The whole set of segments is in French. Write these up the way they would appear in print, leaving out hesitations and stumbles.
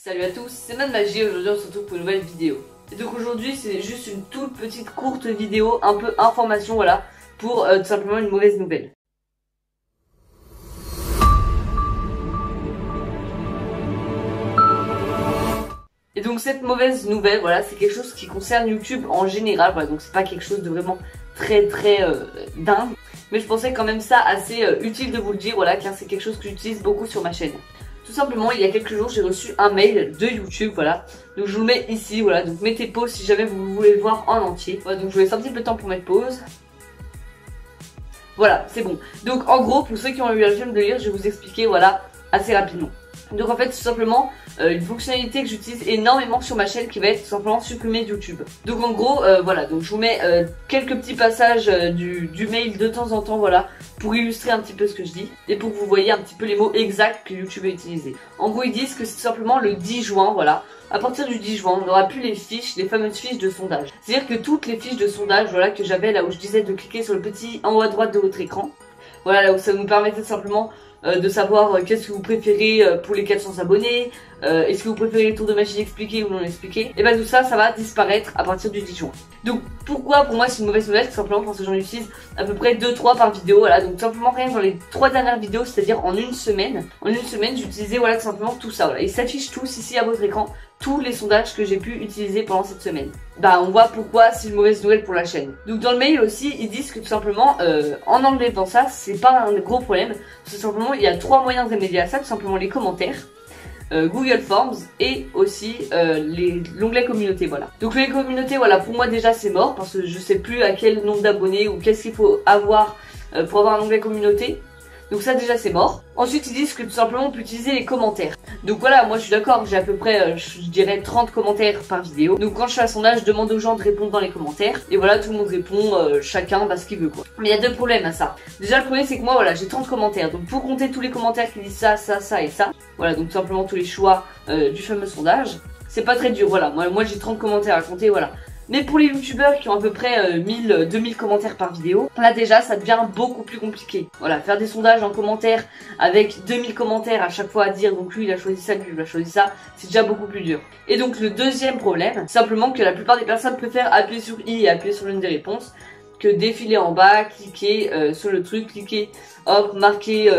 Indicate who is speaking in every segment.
Speaker 1: Salut à tous, c'est Mad Magie. Aujourd'hui on se retrouve pour une nouvelle vidéo. Et donc aujourd'hui c'est juste une toute petite courte vidéo, un peu information, voilà, pour tout simplement une mauvaise nouvelle. Et donc cette mauvaise nouvelle, voilà, c'est quelque chose qui concerne YouTube en général, voilà, donc c'est pas quelque chose de vraiment très dingue. Mais je pensais quand même ça assez utile de vous le dire, voilà, car c'est quelque chose que j'utilise beaucoup sur ma chaîne. Tout simplement, il y a quelques jours, j'ai reçu un mail de YouTube, voilà. Donc je vous le mets ici, voilà. Donc mettez pause si jamais vous voulez le voir en entier. Voilà, donc je vous laisse un petit peu de temps pour mettre pause. Voilà, c'est bon. Donc en gros, pour ceux qui ont eu la flemme de lire, je vais vous expliquer, voilà, assez rapidement. Donc en fait, tout simplement, une fonctionnalité que j'utilise énormément sur ma chaîne qui va être tout simplement supprimée de YouTube. Donc en gros, voilà, donc je vous mets quelques petits passages du mail de temps en temps, voilà, pour illustrer un petit peu ce que je dis et pour que vous voyez un petit peu les mots exacts que YouTube a utilisés. En gros, ils disent que c'est tout simplement le 10 juin, voilà. À partir du 10 juin, on n'aura plus les fiches, les fameuses fiches de sondage. C'est-à-dire que toutes les fiches de sondage, voilà, que j'avais là où je disais de cliquer sur le petit en haut à droite de votre écran, voilà, là où ça nous permettait simplement de savoir qu'est-ce que vous préférez pour les 400 abonnés, est-ce que vous préférez les tours de magie expliqués ou non expliqués, et ben tout ça, ça va disparaître à partir du 10 juin. Donc pourquoi pour moi c'est une mauvaise nouvelle? Tout simplement parce que j'en utilise à peu près 2-3 par vidéo, voilà, donc tout simplement rien que dans les 3 dernières vidéos, c'est-à-dire en une semaine, j'utilisais voilà tout simplement tout ça, voilà, ils s'affichent tous ici à votre écran, tous les sondages que j'ai pu utiliser pendant cette semaine. Bah on voit pourquoi c'est une mauvaise nouvelle pour la chaîne. Donc dans le mail aussi, ils disent que tout simplement, en enlevant ça, c'est pas un gros problème, tout simplement il y a 3 moyens de remédier à ça, tout simplement les commentaires, Google Forms et aussi l'onglet communauté, voilà. Donc les communautés, voilà, pour moi déjà c'est mort parce que je sais plus à quel nombre d'abonnés ou qu'est-ce qu'il faut avoir pour avoir un onglet communauté. Donc ça déjà c'est mort. Ensuite ils disent que tout simplement on peut utiliser les commentaires. Donc voilà, moi je suis d'accord, j'ai à peu près je dirais 30 commentaires par vidéo. Donc quand je fais un sondage, je demande aux gens de répondre dans les commentaires. Et voilà, tout le monde répond chacun ce qu'il veut quoi. Mais il y a deux problèmes à ça. Déjà le premier c'est que moi voilà, j'ai 30 commentaires. Donc pour compter tous les commentaires qui disent ça, ça, ça et ça, voilà, donc tout simplement tous les choix du fameux sondage, c'est pas très dur, voilà. Moi j'ai 30 commentaires à compter, voilà. Mais pour les youtubeurs qui ont à peu près 1000-2000 commentaires par vidéo, là déjà ça devient beaucoup plus compliqué. Voilà, faire des sondages en commentaire avec 2000 commentaires à chaque fois à dire donc lui il a choisi ça, lui il a choisi ça, c'est déjà beaucoup plus dur. Et donc le deuxième problème, simplement que la plupart des personnes préfèrent appuyer sur i et appuyer sur l'une des réponses que défiler en bas, cliquer sur le truc, cliquer, hop, marquer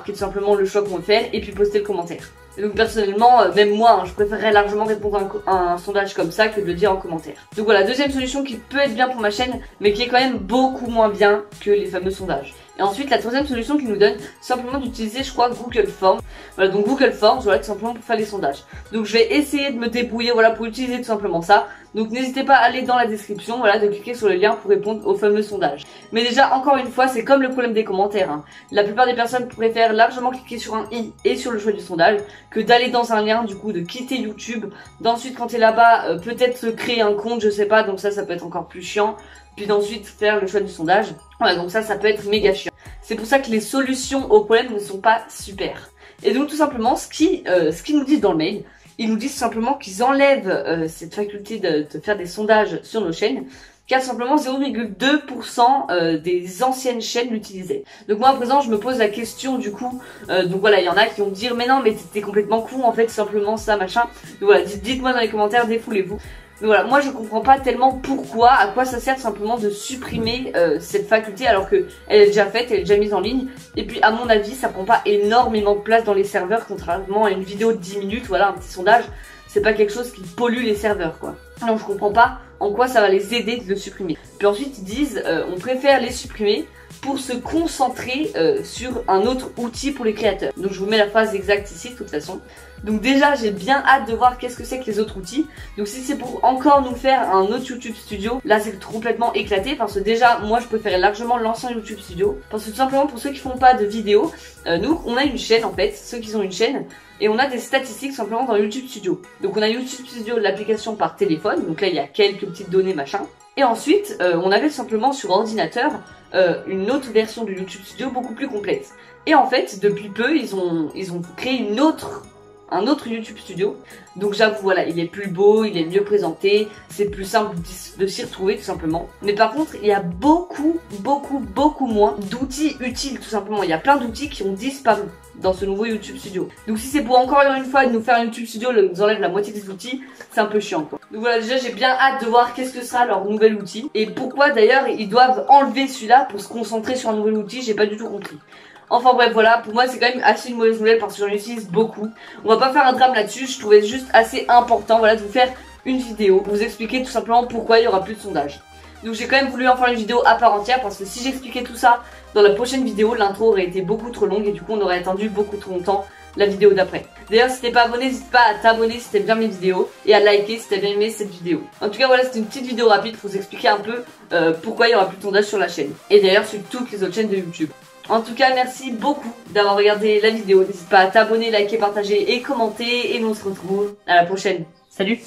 Speaker 1: tout simplement le choix qu'on veut faire et puis poster le commentaire. Et donc personnellement, même moi, hein, je préférerais largement répondre à un sondage comme ça que de le dire en commentaire. Donc voilà, deuxième solution qui peut être bien pour ma chaîne, mais qui est quand même beaucoup moins bien que les fameux sondages. Et ensuite, la troisième solution qui nous donne, simplement d'utiliser, je crois, Google Forms. Voilà, donc Google Forms, voilà, tout simplement pour faire les sondages. Donc je vais essayer de me débrouiller, voilà, pour utiliser tout simplement ça. Donc n'hésitez pas à aller dans la description, voilà, de cliquer sur le lien pour répondre au fameux sondage. Mais déjà, encore une fois, c'est comme le problème des commentaires, hein. La plupart des personnes préfèrent largement cliquer sur un i et sur le choix du sondage que d'aller dans un lien, du coup, de quitter YouTube. D'ensuite, quand t'es là-bas, peut-être se créer un compte, je sais pas, donc ça peut être encore plus chiant. Puis d'ensuite faire le choix du sondage. Voilà, donc ça peut être méga chiant. C'est pour ça que les solutions aux problèmes ne sont pas super. Et donc tout simplement, ce qu'ils nous disent dans le mail, ils nous disent simplement qu'ils enlèvent cette faculté de faire des sondages sur nos chaînes, car simplement 0,2% des anciennes chaînes l'utilisaient. Donc moi à présent je me pose la question du coup, donc voilà, il y en a qui vont me dire mais non mais t'es complètement con en fait, simplement ça machin. Donc voilà, dites-moi dans les commentaires, défoulez-vous. Donc voilà, moi je comprends pas tellement pourquoi, à quoi ça sert simplement de supprimer cette faculté alors que elle est déjà faite, elle est déjà mise en ligne. Et puis à mon avis ça prend pas énormément de place dans les serveurs, contrairement à une vidéo de 10 minutes, voilà, un petit sondage, c'est pas quelque chose qui pollue les serveurs quoi. Donc je comprends pas en quoi ça va les aider de le supprimer. Puis ensuite ils disent on préfère les supprimer pour se concentrer sur un autre outil pour les créateurs. Donc je vous mets la phrase exacte ici de toute façon. Donc déjà j'ai bien hâte de voir qu'est-ce que c'est que les autres outils. Donc si c'est pour encore nous faire un autre YouTube Studio, là c'est complètement éclaté parce que déjà moi je préférais largement l'ancien YouTube Studio. Parce que tout simplement pour ceux qui font pas de vidéos, nous on a une chaîne en fait, ceux qui ont une chaîne, et on a des statistiques simplement dans YouTube Studio. Donc on a YouTube Studio, l'application par téléphone, donc là il y a quelques petites données machin. Et ensuite on avait simplement sur ordinateur une autre version du YouTube Studio beaucoup plus complète. Et en fait depuis peu ils ont créé une autre un autre YouTube Studio. Donc j'avoue, voilà, il est plus beau, il est mieux présenté, c'est plus simple de s'y retrouver tout simplement. Mais par contre, il y a beaucoup moins d'outils utiles tout simplement. Il y a plein d'outils qui ont disparu dans ce nouveau YouTube Studio. Donc si c'est pour encore une fois nous faire un YouTube Studio, nous enlève la moitié des outils, c'est un peu chiant quoi. Donc voilà, déjà j'ai bien hâte de voir qu'est-ce que sera leur nouvel outil. Et pourquoi d'ailleurs ils doivent enlever celui-là pour se concentrer sur un nouvel outil, j'ai pas du tout compris. Enfin bref voilà, pour moi c'est quand même assez une mauvaise nouvelle parce que j'en utilise beaucoup. On va pas faire un drame là-dessus, je trouvais juste assez important voilà, de vous faire une vidéo, pour vous expliquer tout simplement pourquoi il y aura plus de sondage. Donc j'ai quand même voulu en faire une vidéo à part entière parce que si j'expliquais tout ça dans la prochaine vidéo, l'intro aurait été beaucoup trop longue et du coup on aurait attendu beaucoup trop longtemps la vidéo d'après. D'ailleurs si t'es pas abonné, n'hésite pas à t'abonner si t'aimes bien mes vidéos et à liker si t'as bien aimé cette vidéo. En tout cas voilà, c'était une petite vidéo rapide pour vous expliquer un peu pourquoi il y aura plus de sondage sur la chaîne. Et d'ailleurs sur toutes les autres chaînes de YouTube. En tout cas, merci beaucoup d'avoir regardé la vidéo. N'hésite pas à t'abonner, liker, partager et commenter. Et nous on se retrouve à la prochaine. Salut!